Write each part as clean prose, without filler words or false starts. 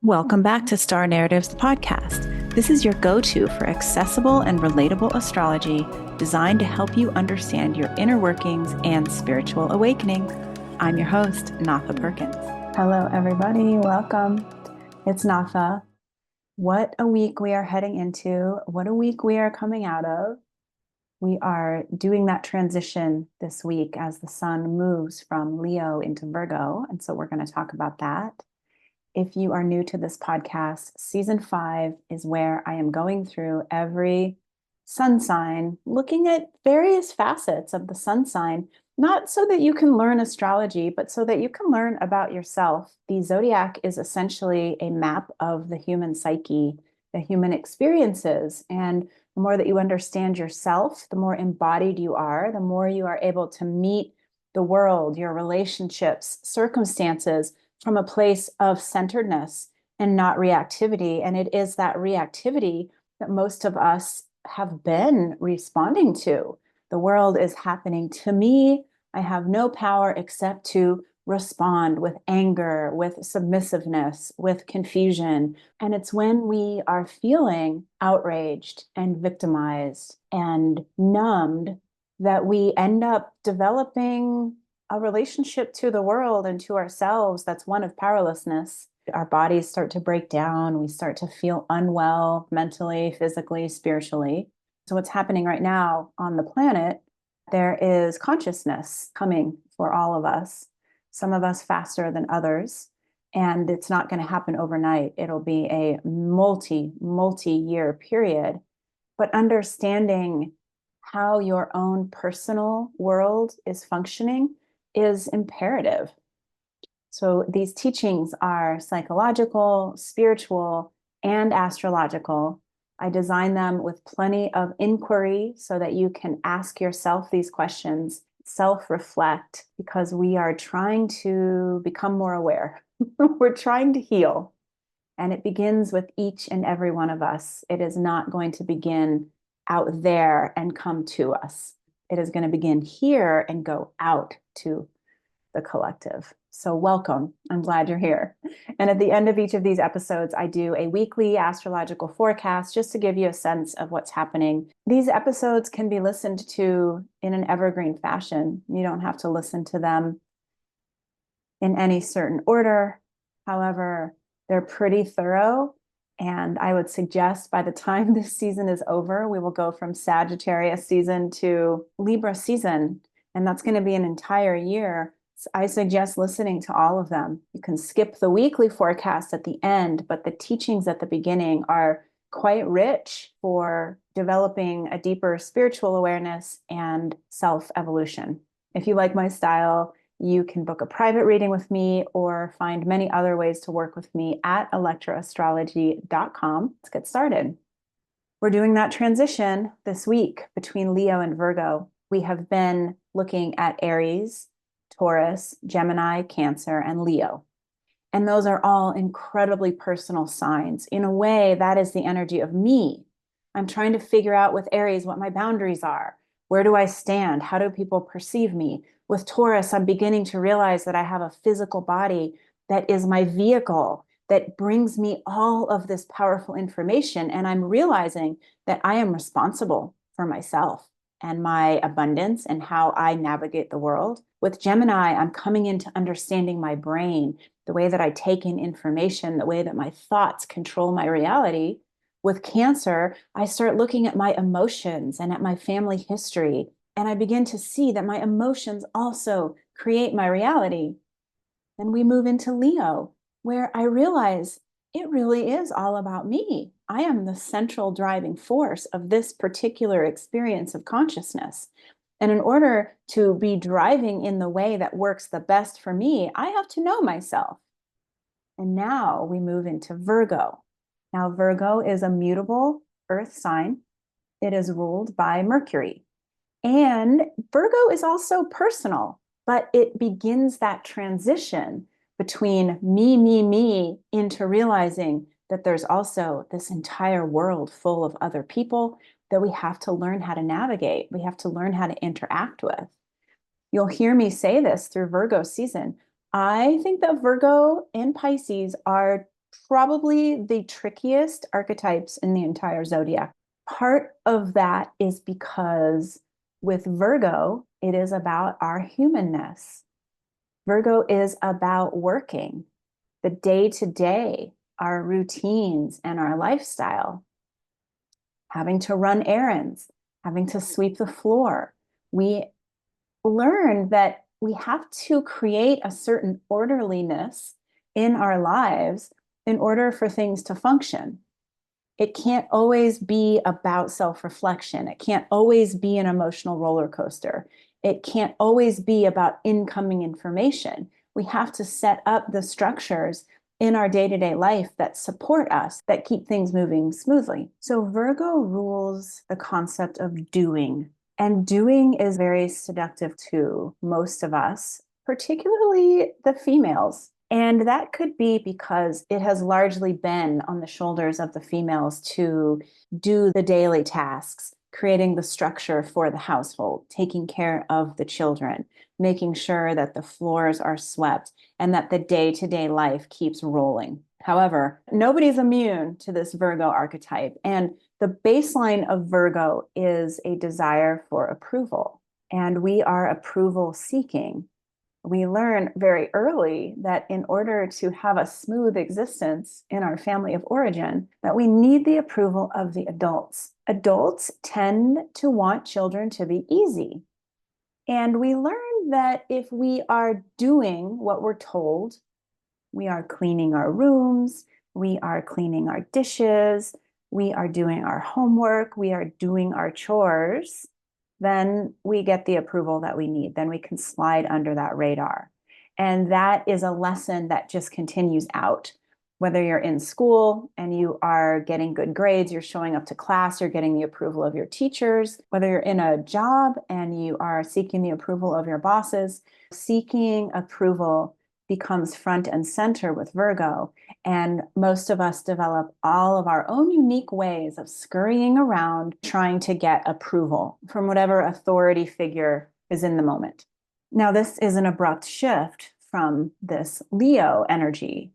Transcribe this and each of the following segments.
Welcome back to Star Narratives, the podcast. This is your go-to for accessible and relatable astrology designed to help you understand your inner workings and spiritual awakening. I'm your host, Natha Perkins. Hello, everybody. Welcome. It's Natha. What a week we are heading into. What a week we are coming out of. We are doing that transition this week as the sun moves from Leo into Virgo. And so we're going to talk about that. If you are new to this podcast, season 5 is where I am going through every sun sign, looking at various facets of the sun sign, not so that you can learn astrology, but so that you can learn about yourself. The zodiac is essentially a map of the human psyche, the human experiences. And the more that you understand yourself, the more embodied you are, the more you are able to meet the world, your relationships, circumstances, from a place of centeredness and not reactivity. And it is that reactivity that most of us have been responding to. The world is happening to me. I have no power except to respond with anger, with submissiveness, with confusion. And it's when we are feeling outraged and victimized and numbed that we end up developing a relationship to the world and to ourselves that's one of powerlessness. Our bodies start to break down. We start to feel unwell mentally, physically, spiritually. So what's happening right now on the planet, there is consciousness coming for all of us, some of us faster than others. And it's not going to happen overnight. It'll be a multi-year period. But understanding how your own personal world is functioning is imperative. So these teachings are psychological, spiritual, and astrological. I design them with plenty of inquiry so that you can ask yourself these questions, self-reflect, because we are trying to become more aware. We're trying to heal. And it begins with each and every one of us. It is not going to begin out there and come to us. It is going to begin here and go out to the collective. So welcome. I'm glad you're here. And at the end of each of these episodes, I do a weekly astrological forecast just to give you a sense of what's happening. These episodes can be listened to in an evergreen fashion. You don't have to listen to them in any certain order. However, they're pretty thorough. And I would suggest by the time this season is over, we will go from Sagittarius season to Libra season. And that's going to be an entire year. So I suggest listening to all of them. You can skip the weekly forecast at the end, but the teachings at the beginning are quite rich for developing a deeper spiritual awareness and self-evolution. If you like my style, you can book a private reading with me or find many other ways to work with me at electroastrology.com. Let's get started. We're doing that transition this week between Leo and Virgo. We have been looking at Aries, Taurus, Gemini, Cancer, and Leo. And those are all incredibly personal signs. In a way, that is the energy of me. I'm trying to figure out with Aries what my boundaries are. Where do I stand? How do people perceive me? With Taurus, I'm beginning to realize that I have a physical body that is my vehicle, that brings me all of this powerful information. And I'm realizing that I am responsible for myself and my abundance and how I navigate the world. With Gemini, I'm coming into understanding my brain, the way that I take in information, the way that my thoughts control my reality. With Cancer, I start looking at my emotions and at my family history, and I begin to see that my emotions also create my reality. Then we move into Leo, where I realize it really is all about me. I am the central driving force of this particular experience of consciousness. And in order to be driving in the way that works the best for me, I have to know myself. And now we move into Virgo. Now, Virgo is a mutable earth sign. It is ruled by Mercury. And Virgo is also personal, but it begins that transition between me, into realizing that there's also this entire world full of other people that we have to learn how to navigate. We have to learn how to interact with. You'll hear me say this through Virgo season. I think that Virgo and Pisces are probably the trickiest archetypes in the entire zodiac. Part of that is because with Virgo, it is about our humanness. Virgo is about working, the day to day, our routines and our lifestyle, having to run errands, having to sweep the floor. We learn that we have to create a certain orderliness in our lives in order for things to function. It can't always be about self-reflection. It can't always be an emotional roller coaster. It can't always be about incoming information. We have to set up the structures in our day-to-day life that support us, that keep things moving smoothly. So Virgo rules the concept of doing. And doing is very seductive to most of us, particularly the females. And that could be because it has largely been on the shoulders of the females to do the daily tasks, creating the structure for the household, taking care of the children, making sure that the floors are swept, and that the day-to-day life keeps rolling. However, nobody's immune to this Virgo archetype. And the baseline of Virgo is a desire for approval. And we are approval seeking. We learn very early that in order to have a smooth existence in our family of origin, that we need the approval of the adults. Adults tend to want children to be easy. And we learn that if we are doing what we're told, we are cleaning our rooms, we are cleaning our dishes, we are doing our homework, we are doing our chores, then we get the approval that we need. Then we can slide under that radar. And that is a lesson that just continues out. Whether you're in school and you are getting good grades, you're showing up to class, you're getting the approval of your teachers, whether you're in a job and you are seeking the approval of your bosses, seeking approval becomes front and center with Virgo. And most of us develop all of our own unique ways of scurrying around trying to get approval from whatever authority figure is in the moment. Now, this is an abrupt shift from this Leo energy.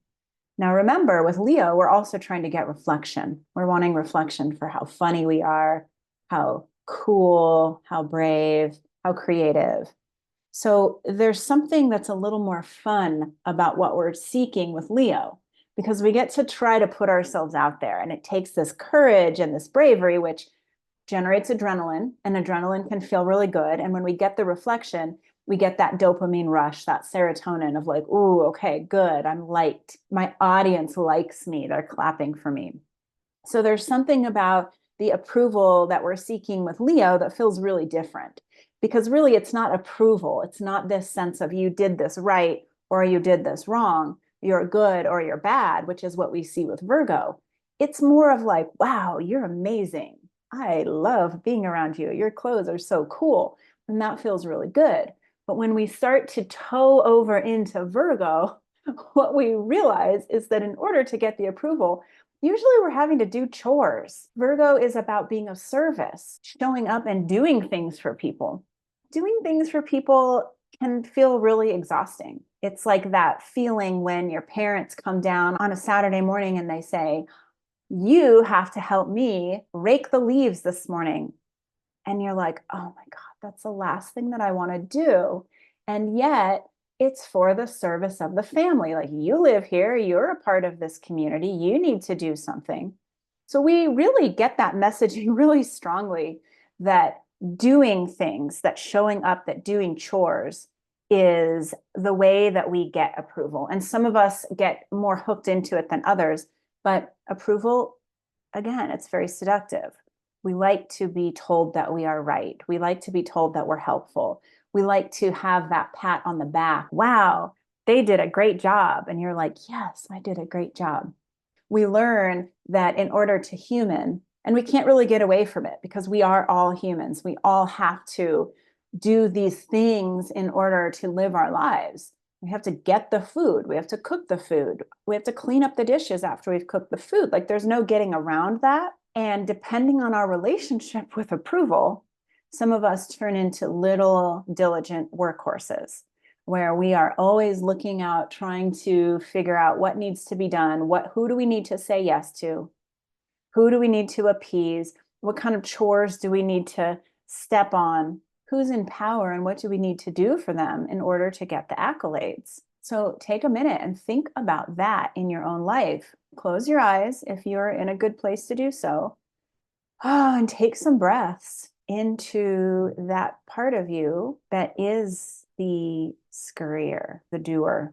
Now, remember, with Leo, we're also trying to get reflection. We're wanting reflection for how funny we are, how cool, how brave, how creative. So there's something that's a little more fun about what we're seeking with Leo, because we get to try to put ourselves out there. And it takes this courage and this bravery, which generates adrenaline, and adrenaline can feel really good. And when we get the reflection, we get that dopamine rush, that serotonin of like, ooh, okay, good, I'm liked. My audience likes me. They're clapping for me. So there's something about the approval that we're seeking with Leo that feels really different. Because really, it's not approval. It's not this sense of you did this right or you did this wrong. You're good or you're bad, which is what we see with Virgo. It's more of like, wow, you're amazing. I love being around you. Your clothes are so cool. And that feels really good. But when we start to toe over into Virgo, what we realize is that in order to get the approval, usually we're having to do chores. Virgo is about being of service, showing up and doing things for people. Doing things for people can feel really exhausting. It's like that feeling when your parents come down on a Saturday morning and they say, you have to help me rake the leaves this morning. And you're like, oh my God, that's the last thing that I want to do. And yet it's for the service of the family. Like, you live here, you're a part of this community, you need to do something. So we really get that messaging really strongly that doing things, that showing up, that doing chores is the way that we get approval. And some of us get more hooked into it than others, but approval, again, it's very seductive. We like to be told that we are right. We like to be told that we're helpful. We like to have that pat on the back. Wow, they did a great job. And you're like, yes, I did a great job. We learn that in order to human, and we can't really get away from it because we are all humans. We all have to do these things in order to live our lives. We have to get the food. We have to cook the food. We have to clean up the dishes after we've cooked the food. Like, there's no getting around that. And depending on our relationship with approval, some of us turn into little diligent workhorses. where we are always looking out, trying to figure out what needs to be done, who do we need to say yes to, who do we need to appease, what kind of chores do we need to step on, who's in power, and what do we need to do for them in order to get the accolades. So take a minute and think about that in your own life. Close your eyes if you're in a good place to do so. And take some breaths into that part of you that is the scurrier, the doer,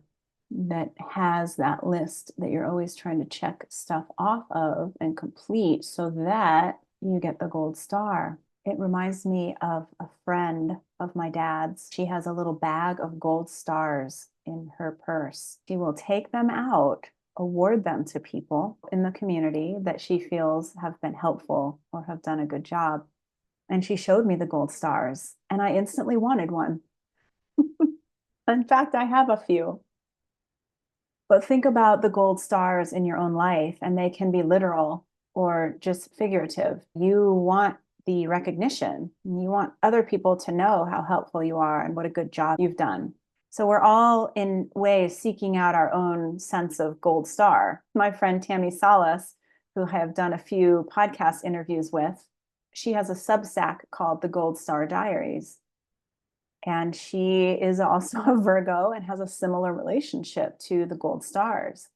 that has that list that you're always trying to check stuff off of and complete so that you get the gold star. It reminds me of a friend of my dad's. She has a little bag of gold stars in her purse. She will take them out, award them to people in the community that she feels have been helpful or have done a good job. And she showed me the gold stars, and I instantly wanted one. In fact, I have a few. But think about the gold stars in your own life, and they can be literal or just figurative. You want the recognition. You want other people to know how helpful you are and what a good job you've done. So we're all in ways seeking out our own sense of gold star. My friend Tammy Salas, who I have done a few podcast interviews with, she has a Substack called The Gold Star Diaries. And she is also a Virgo and has a similar relationship to the gold stars.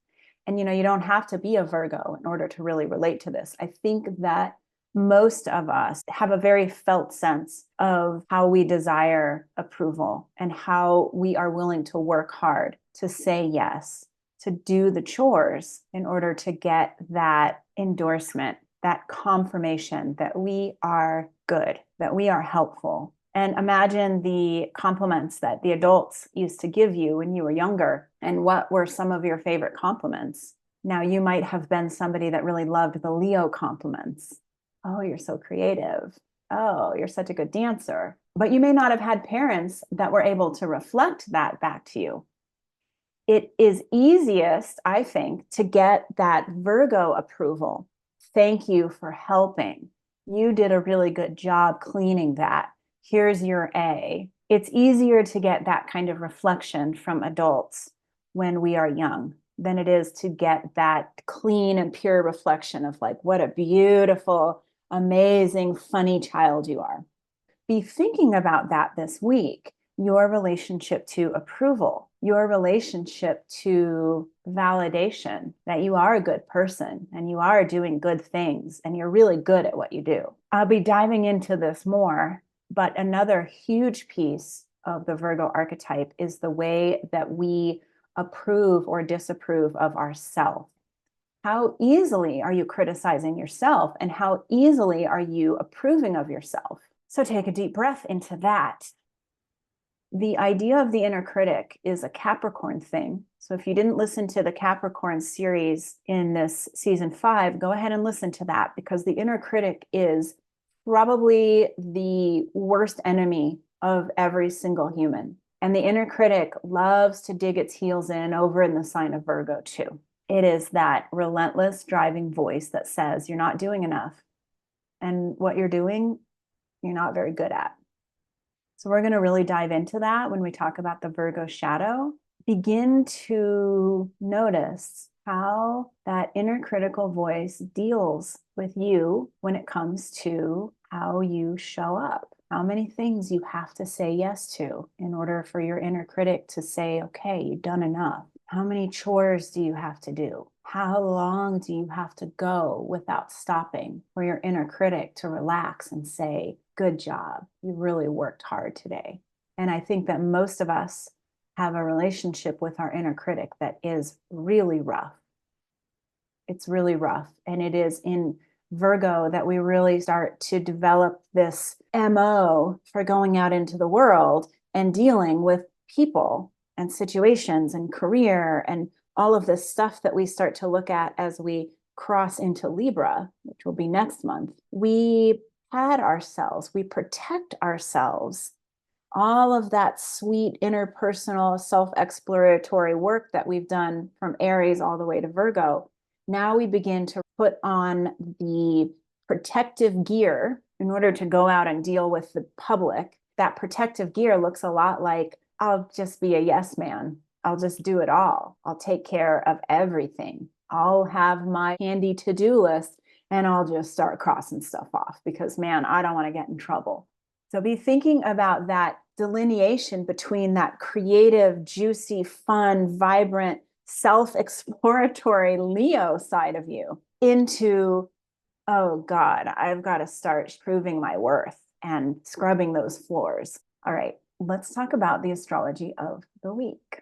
And, you don't have to be a Virgo in order to really relate to this. I think that most of us have a very felt sense of how we desire approval and how we are willing to work hard to say yes, to do the chores in order to get that endorsement, that confirmation that we are good, that we are helpful. And imagine the compliments that the adults used to give you when you were younger. And what were some of your favorite compliments? Now, you might have been somebody that really loved the Leo compliments. Oh, you're so creative. Oh, you're such a good dancer. But you may not have had parents that were able to reflect that back to you. It is easiest, I think, to get that Virgo approval. Thank you for helping. You did a really good job cleaning that. Here's your A. It's easier to get that kind of reflection from adults when we are young than it is to get that clean and pure reflection of like, what a beautiful, amazing, funny child you are. Be thinking about that this week. Your relationship to approval, your relationship to validation, that you are a good person and you are doing good things and you're really good at what you do. I'll be diving into this more, but another huge piece of the Virgo archetype is the way that we approve or disapprove of ourselves. How easily are you criticizing yourself and how easily are you approving of yourself? So take a deep breath into that. The idea of the inner critic is a Capricorn thing. So if you didn't listen to the Capricorn series in this season 5, go ahead and listen to that, because the inner critic is probably the worst enemy of every single human. And the inner critic loves to dig its heels in over in the sign of Virgo too. It is that relentless driving voice that says you're not doing enough. And what you're doing, you're not very good at. So we're going to really dive into that when we talk about the Virgo shadow. Begin to notice how that inner critical voice deals with you when it comes to how you show up, how many things you have to say yes to in order for your inner critic to say, okay, you've done enough. How many chores do you have to do? How long do you have to go without stopping for your inner critic to relax and say, good job, you really worked hard today? And I think that most of us have a relationship with our inner critic that is really rough. It's really rough. And it is in Virgo that we really start to develop this MO for going out into the world and dealing with people and situations and career and all of this stuff that we start to look at as we cross into Libra, which will be next month. We pad ourselves, we protect ourselves. All of that sweet interpersonal self-exploratory work that we've done from Aries all the way to Virgo. Now we begin to put on the protective gear in order to go out and deal with the public. That protective gear looks a lot like I'll just be a yes man. I'll just do it all. I'll take care of everything. I'll have my handy to-do list and I'll just start crossing stuff off because, man, I don't want to get in trouble. So be thinking about that delineation between that creative, juicy, fun, vibrant, self-exploratory Leo side of you into, oh God, I've got to start proving my worth and scrubbing those floors. All right, let's talk about the astrology of the week.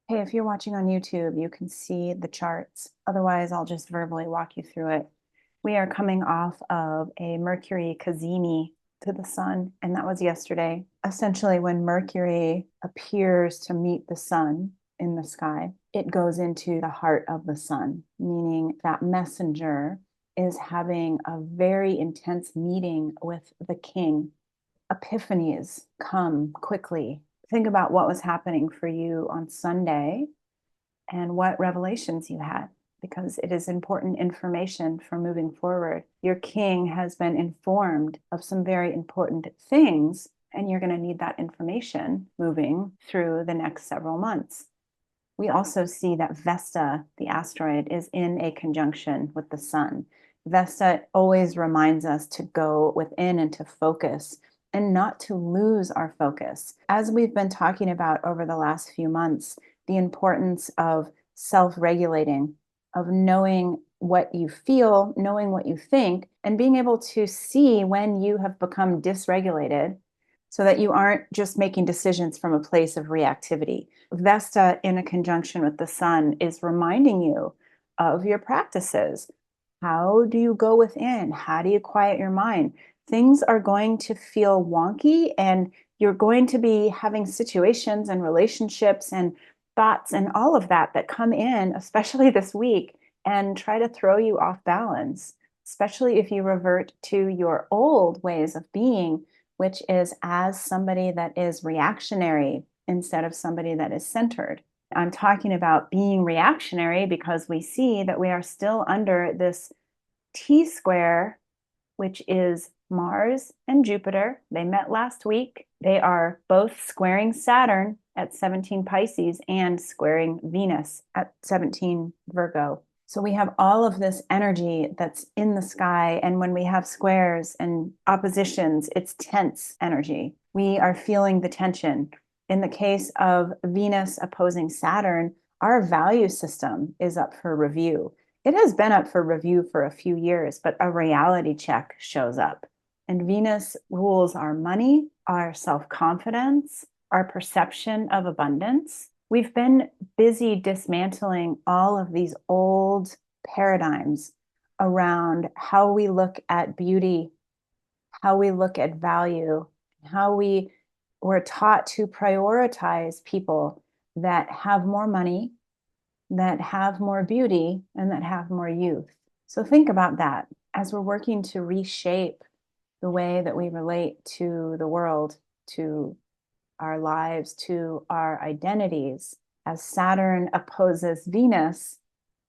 Hey, if you're watching on YouTube, you can see the charts. Otherwise, I'll just verbally walk you through it. We are coming off of a Mercury cazimi to the sun, and that was yesterday. Essentially, when Mercury appears to meet the sun in the sky, it goes into the heart of the sun, meaning that messenger is having a very intense meeting with the king. Epiphanies come quickly. Think about what was happening for you on Sunday and what revelations you had, because it is important information for moving forward. Your king has been informed of some very important things, and you're going to need that information moving through the next several months. We also see that Vesta, the asteroid, is in a conjunction with the sun. Vesta always reminds us to go within and to focus and not to lose our focus. As we've been talking about over the last few months, the importance of self-regulating, of knowing what you feel, knowing what you think, and being able to see when you have become dysregulated so that you aren't just making decisions from a place of reactivity. Vesta in a conjunction with the sun is reminding you of your practices. How do you go within? How do you quiet your mind? Things are going to feel wonky, and you're going to be having situations and relationships and thoughts and all of that that come in, especially this week, and try to throw you off balance, especially if you revert to your old ways of being, which is as somebody that is reactionary instead of somebody that is centered. I'm talking about being reactionary because we see that we are still under this T-square, which is Mars and Jupiter. They met last week. They are both squaring Saturn at 17 Pisces and squaring Venus at 17 Virgo. So we have all of this energy that's in the sky. And when we have squares and oppositions, it's tense energy. We are feeling the tension. In the case of Venus opposing Saturn, our value system is up for review. It has been up for review for a few years, but a reality check shows up. And Venus rules our money, our self-confidence, our perception of abundance. We've been busy dismantling all of these old paradigms around how we look at beauty, how we look at value, how we were taught to prioritize people that have more money, that have more beauty, and that have more youth. So think about that as we're working to reshape the way that we relate to the world, to our lives, to our identities. As Saturn opposes Venus,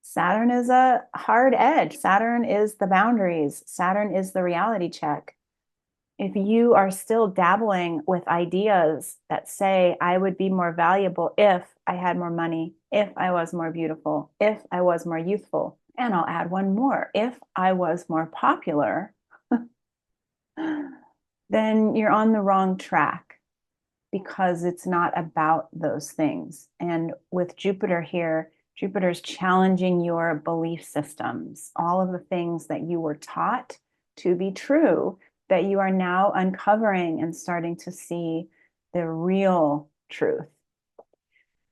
Saturn is a hard edge. Saturn is the boundaries. Saturn is the reality check. If you are still dabbling with ideas that say, I would be more valuable if I had more money, if I was more beautiful, if I was more youthful, and I'll add one more, if I was more popular, then you're on the wrong track because it's not about those things. And with Jupiter here, Jupiter's challenging your belief systems, all of the things that you were taught to be true, that you are now uncovering and starting to see the real truth.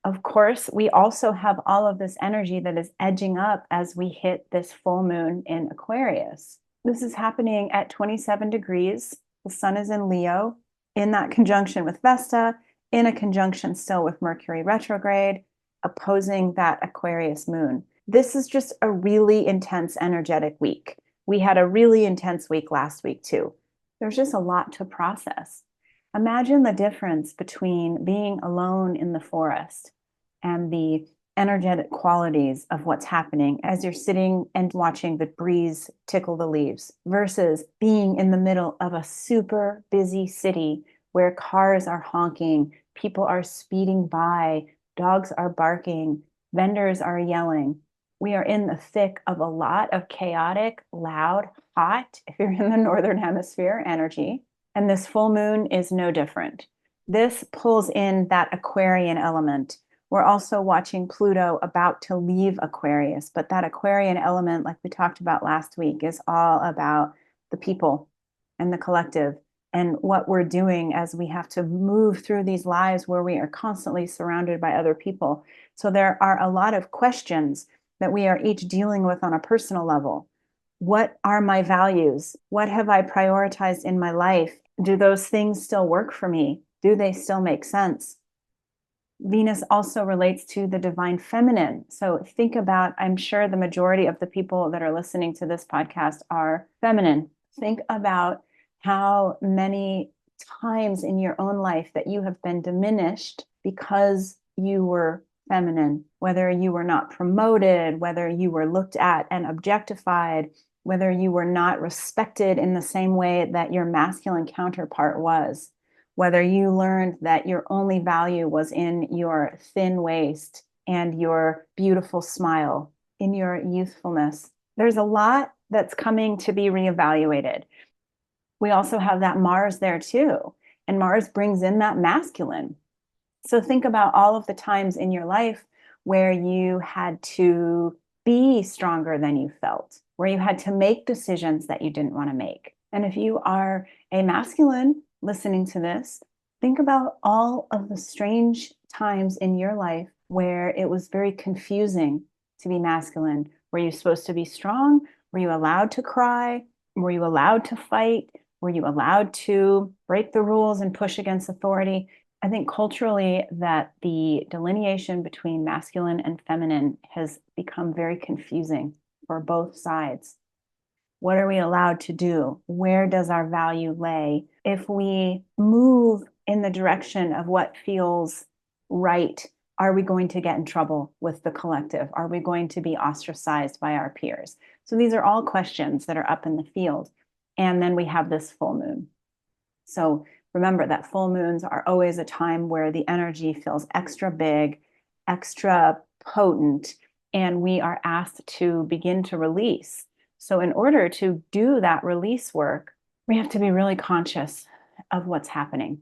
Of course, we also have all of this energy that is edging up as we hit this full moon in Aquarius. This is happening at 27 degrees. The sun is in Leo, in that conjunction with Vesta, in a conjunction still with Mercury retrograde, opposing that Aquarius moon. This is just a really intense energetic week. We had a really intense week last week too. There's just a lot to process. Imagine the difference between being alone in the forest and the energetic qualities of what's happening as you're sitting and watching the breeze tickle the leaves versus being in the middle of a super busy city where cars are honking, People are speeding by. Dogs are barking. Vendors are yelling. We are in the thick of a lot of chaotic, loud, hot, if you're in the Northern Hemisphere, energy. And this full moon is no different. This pulls in that Aquarian element. We're also watching Pluto about to leave Aquarius, but that Aquarian element, like we talked about last week, is all about the people and the collective and what we're doing as we have to move through these lives where we are constantly surrounded by other people. So there are a lot of questions that we are each dealing with on a personal level. What are my values? What have I prioritized in my life? Do those things still work for me? Do they still make sense? Venus also relates to the divine feminine. So think about, I'm sure the majority of the people that are listening to this podcast are feminine. Think about how many times in your own life that you have been diminished because you were feminine, whether you were not promoted, whether you were looked at and objectified, whether you were not respected in the same way that your masculine counterpart was, whether you learned that your only value was in your thin waist and your beautiful smile, in your youthfulness. There's a lot that's coming to be reevaluated. We also have that Mars there too, and Mars brings in that masculine. So think about all of the times in your life where you had to be stronger than you felt, where you had to make decisions that you didn't want to make. And if you are a masculine listening to this, think about all of the strange times in your life where it was very confusing to be masculine. Were you supposed to be strong? Were you allowed to cry? Were you allowed to fight? Were you allowed to break the rules and push against authority? I think culturally that the delineation between masculine and feminine has become very confusing for both sides. What are we allowed to do? Where does our value lay? If we move in the direction of what feels right, are we going to get in trouble with the collective? Are we going to be ostracized by our peers? So these are all questions that are up in the field. And then we have this full moon. So remember that full moons are always a time where the energy feels extra big, extra potent, and we are asked to begin to release. So in order to do that release work, we have to be really conscious of what's happening.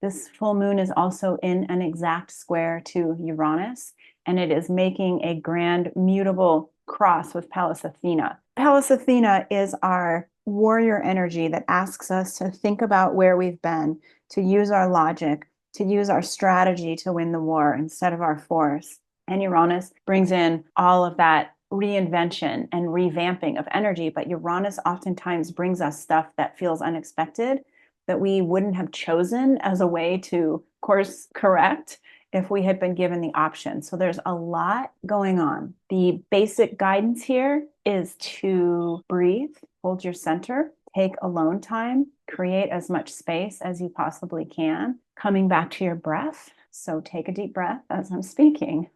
This full moon is also in an exact square to Uranus, and it is making a grand mutable cross with Pallas Athena. Pallas Athena is our warrior energy that asks us to think about where we've been, to use our logic, to use our strategy to win the war instead of our force. And Uranus brings in all of that reinvention and revamping of energy, but Uranus oftentimes brings us stuff that feels unexpected, that we wouldn't have chosen as a way to course correct if we had been given the option. So there's a lot going on. The basic guidance here is to breathe, hold your center, take alone time, create as much space as you possibly can, coming back to your breath. So take a deep breath as I'm speaking.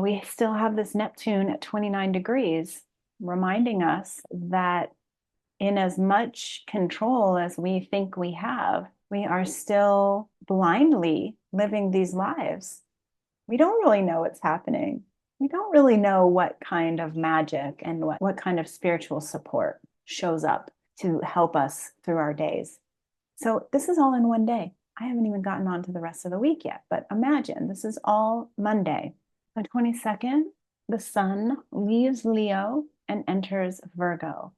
We still have this Neptune at 29 degrees, reminding us that in as much control as we think we have, we are still blindly living these lives. We don't really know what's happening. We don't really know what kind of magic and what kind of spiritual support shows up to help us through our days. So this is all in one day. I haven't even gotten on to the rest of the week yet, but imagine this is all Monday. The 22nd, the sun leaves Leo and enters Virgo.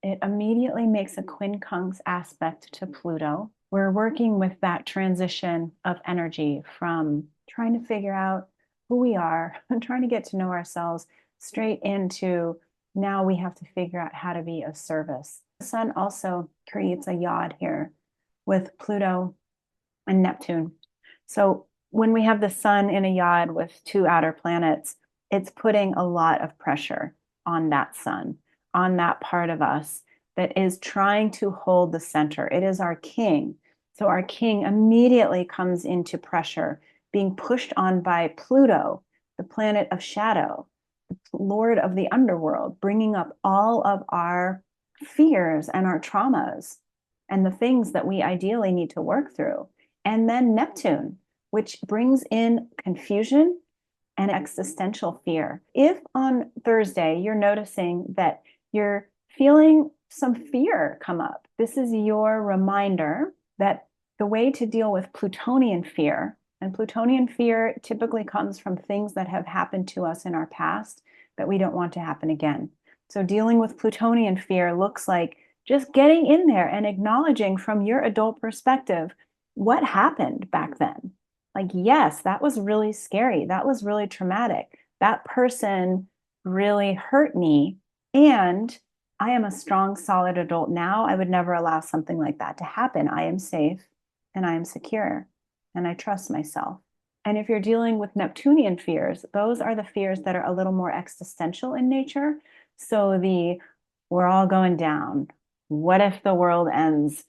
It immediately makes a quincunx aspect to Pluto. We're working with that transition of energy from trying to figure out who we are and trying to get to know ourselves straight into now we have to figure out how to be of service. The sun also creates a yod here with Pluto and Neptune. So when we have the sun in a yod with two outer planets, it's putting a lot of pressure on that sun, on that part of us that is trying to hold the center. It is our king. So our king immediately comes into pressure, being pushed on by Pluto, the planet of shadow, the lord of the underworld, bringing up all of our fears and our traumas and the things that we ideally need to work through. And then Neptune, which brings in confusion and existential fear. If on Thursday you're noticing that you're feeling some fear come up, this is your reminder that the way to deal with Plutonian fear, and Plutonian fear typically comes from things that have happened to us in our past that we don't want to happen again. So dealing with Plutonian fear looks like just getting in there and acknowledging from your adult perspective what happened back then. Like, yes, that was really scary. That was really traumatic. That person really hurt me. And I am a strong, solid adult now. I would never allow something like that to happen. I am safe and I am secure and I trust myself. And if you're dealing with Neptunian fears, those are the fears that are a little more existential in nature. So we're all going down. What if the world ends?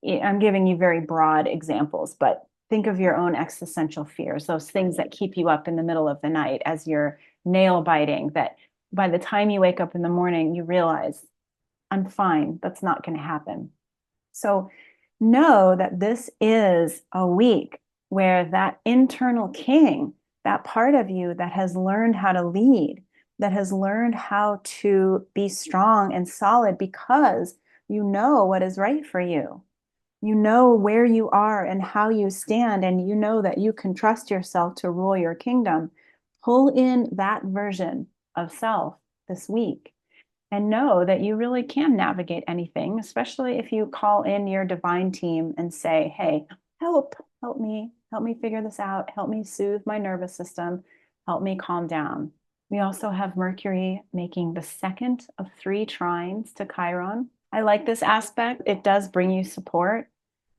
I'm giving you very broad examples, but think of your own existential fears, those things that keep you up in the middle of the night as you're nail biting, that by the time you wake up in the morning, you realize, I'm fine. That's not going to happen. So know that this is a week where that internal king, that part of you that has learned how to lead, that has learned how to be strong and solid because you know what is right for you. You know where you are and how you stand, and you know that you can trust yourself to rule your kingdom. Pull in that version of self this week and know that you really can navigate anything, especially if you call in your divine team and say, hey, help me figure this out. Help me soothe my nervous system. Help me calm down. We also have Mercury making the second of 3 trines to Chiron. I like this aspect. It does bring you support.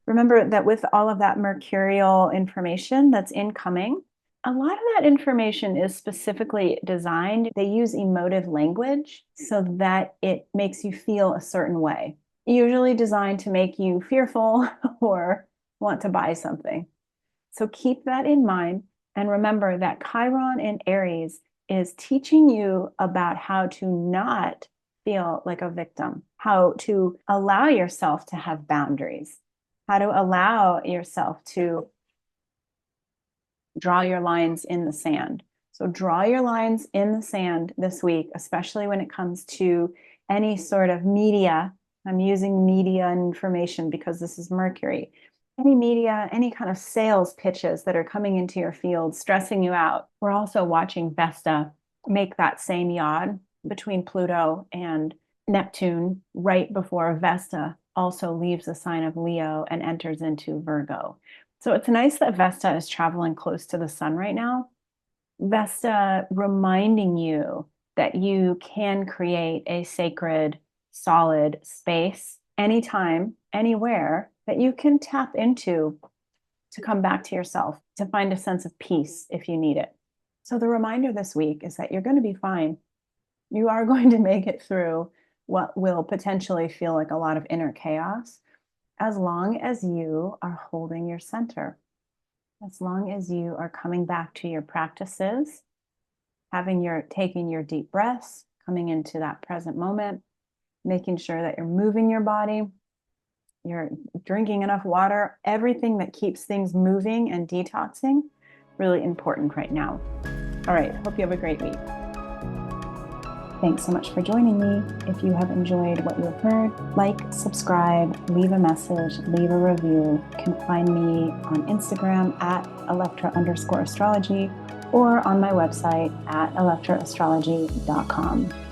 Remember that with all of that mercurial information that's incoming, a lot of that information is specifically designed. They use emotive language so that it makes you feel a certain way, usually designed to make you fearful or want to buy something. So keep that in mind. And remember that Chiron in Aries is teaching you about how to not feel like a victim, how to allow yourself to have boundaries, how to allow yourself to draw your lines in the sand. So draw your lines in the sand this week, especially when it comes to any sort of media. I'm using media and information because this is Mercury. Any media, any kind of sales pitches that are coming into your field, stressing you out. We're also watching Vesta make that same yod between Pluto and Neptune right before Vesta also leaves the sign of Leo and enters into Virgo. So it's nice that Vesta is traveling close to the sun right now. Vesta reminding you that you can create a sacred, solid space anytime, anywhere that you can tap into to come back to yourself, to find a sense of peace if you need it. So the reminder this week is that you're going to be fine. You are going to make it through what will potentially feel like a lot of inner chaos, as long as you are holding your center, as long as you are coming back to your practices, taking your deep breaths, coming into that present moment, making sure that you're moving your body, you're drinking enough water, everything that keeps things moving and detoxing, really important right now. All right, hope you have a great week. Thanks so much for joining me. If you have enjoyed what you've heard, like, subscribe, leave a message, leave a review. You can find me on Instagram at Electra_astrology or on my website at electraastrology.com.